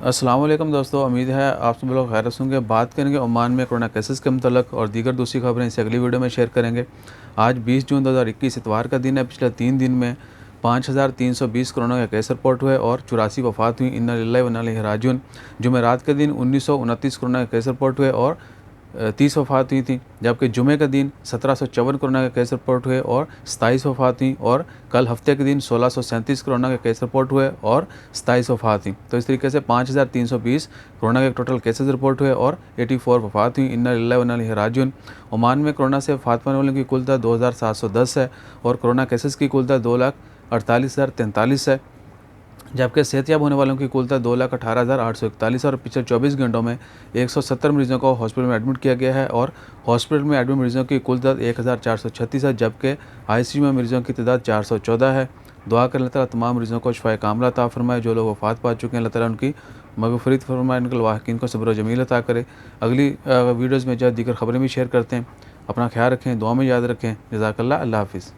अस्सलाम वालेकुम दोस्तों, उम्मीद है आप सब लोग खैरियत से होंगे। बात करेंगे ओमान में कोरोना केसेस के मतलब और दीगर दूसरी खबरें इस अगली वीडियो में शेयर करेंगे। आज 20 जून 2021 इतवार का दिन है। पिछले 3 दिन में 5320 कोरोना के केस रिपोर्ट हुए और 84 वफ़ात हुई। इन्ना लिल्लाहि व इन्ना इलैहि राजिऊन। जुमेरात के दिन 1929 कोरोना के केस रिपोर्ट हुए और 30 वफ़ात हुई थी। जबकि जुमे के दिन 1754 कोरोना के केस रिपोर्ट हुए और 27 वफ़ात हुई। और कल हफ्ते के दिन 1637 कोरोना के केस रिपोर्ट हुए और 27 वफ़ात हुई। तो इस तरीके से 5320 कोरोना के टोटल केसेस रिपोर्ट हुए और 84 वफ़ात हुई। इन्ना लिल्लाहि व इन्ना इलैहि राजिऊन। ओमान में कोरोना से वफ़ात पाने वालों की कुल तादाद 2710 है और कोरोना केसेस की कुल तादाद 2,48,043 है। जबकि सेहतयाब होने वालों की कुल तादाद 2,18,841 और पिछले 24 घंटों में 170 मरीजों को हॉस्पिटल में एडमिट किया गया है और हॉस्पिटल में एडमिट मरीजों की कुल तादाद 1,436 है। जबकि आईसीयू में मरीजों की तादाद 414 है। दुआ करें अल्लाह ताला तमाम मरीजों को शिफाए कामिला अता फरमाए। जो लोग वफ़ात पा चुके हैं अल्लाह ताला उनकी मग़फ़िरत फरमाए, उनके लवाहिकीन को सब्र व जमील अता करे। अगली वीडियोज़ में जो दीगर खबरें भी शेयर करते हैं। अपना ख्याल रखें, दुआ में याद रखें। जज़ाकल्लाह। अल्लाह हाफ़िज़।